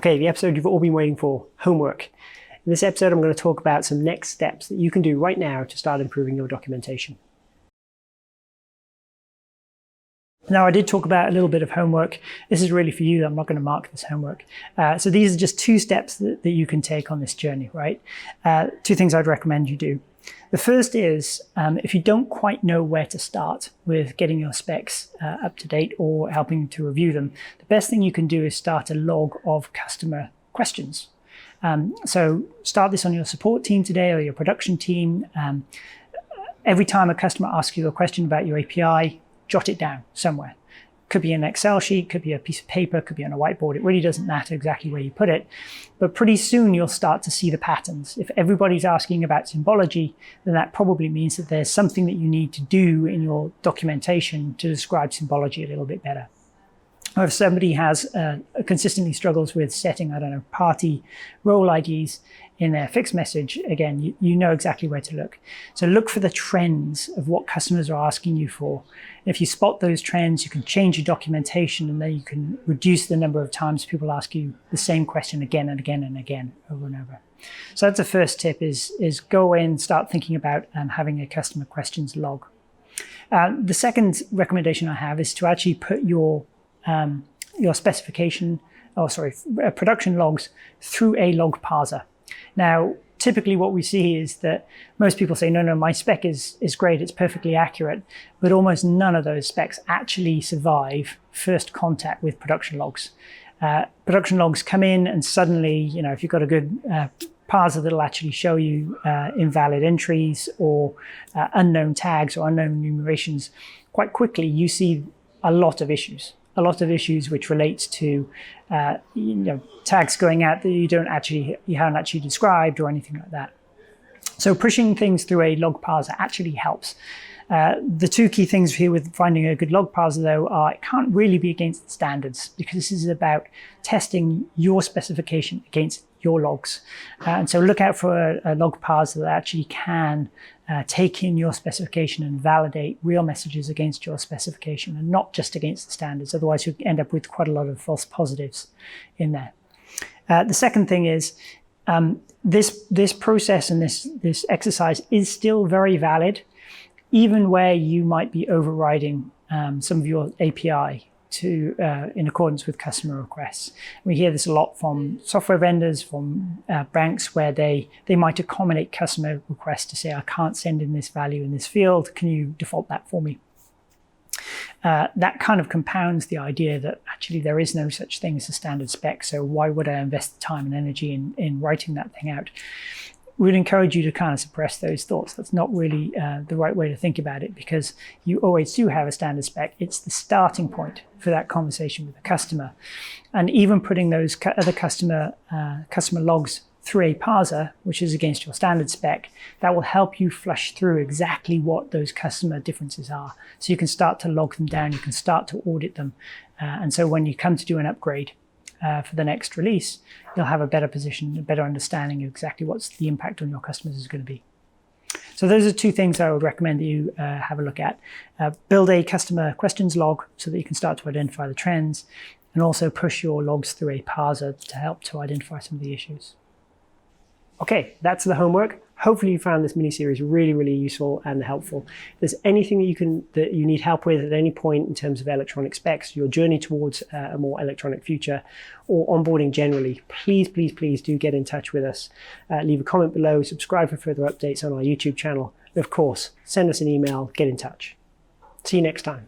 Okay, the episode you've all been waiting for, homework. In this episode, I'm going to talk about some next steps that you can do right now to start improving your documentation. Now, I did talk about a little bit of homework. This is really for you. I'm not going to mark this homework. So these are just two steps that you can take on this journey, right? Two things I'd recommend you do. The first is, if you don't quite know where to start with getting your specs up to date or helping to review them, the best thing you can do is start a log of customer questions. So start this on your support team today or your production team. Every time a customer asks you a question about your API, jot it down somewhere. Could be an Excel sheet, could be a piece of paper, could be on a whiteboard. It really doesn't matter exactly where you put it. But pretty soon you'll start to see the patterns. If everybody's asking about symbology, then that probably means that there's something that you need to do in your documentation to describe symbology a little bit better. Or if somebody has consistently struggles with setting, party role IDs in their fixed message, again, you know exactly where to look. So look for the trends of what customers are asking you for. If you spot those trends, you can change your documentation, and then you can reduce the number of times people ask you the same question again and again and again, over and over. So that's the first tip, is go away and start thinking about having a customer questions log. The second recommendation I have is to actually put your production logs through a log parser. Now, typically what we see is that most people say, no, my spec is great, it's perfectly accurate, but almost none of those specs actually survive first contact with production logs. Production logs come in and suddenly, if you've got a good parser that'll actually show you invalid entries or unknown tags or unknown enumerations, quite quickly you see a lot of issues which relates to tags going out that you haven't actually described or anything like that. So pushing things through a log parser actually helps. The two key things here with finding a good log parser, though, are it can't really be against standards, because this is about testing your specification against your logs. And so look out for a log parser that actually can take in your specification and validate real messages against your specification and not just against the standards. Otherwise, you end up with quite a lot of false positives in there. The second thing is this process and this exercise is still very valid, even where you might be overriding some of your API in accordance with customer requests. We hear this a lot from software vendors, from banks, where they might accommodate customer requests to say, I can't send in this value in this field, can you default that for me? That kind of compounds the idea that actually there is no such thing as a standard spec, so why would I invest the time and energy in writing that thing out? We'd encourage you to kind of suppress those thoughts. That's not really the right way to think about it, because you always do have a standard spec. It's the starting point for that conversation with the customer. And even putting those other customer logs through a parser, which is against your standard spec, that will help you flush through exactly what those customer differences are. So you can start to log them down, you can start to audit them. And so when you come to do an upgrade, for the next release, you'll have a better position, a better understanding of exactly what's the impact on your customers is going to be. So those are two things I would recommend that you have a look at. Build a customer questions log so that you can start to identify the trends, and also push your logs through a parser to help to identify some of the issues. Okay, that's the homework. Hopefully you found this mini-series really, really useful and helpful. If there's anything that you need help with at any point in terms of electronic specs, your journey towards a more electronic future, or onboarding generally, please do get in touch with us. Leave a comment below, subscribe for further updates on our YouTube channel, and of course, send us an email, get in touch. See you next time.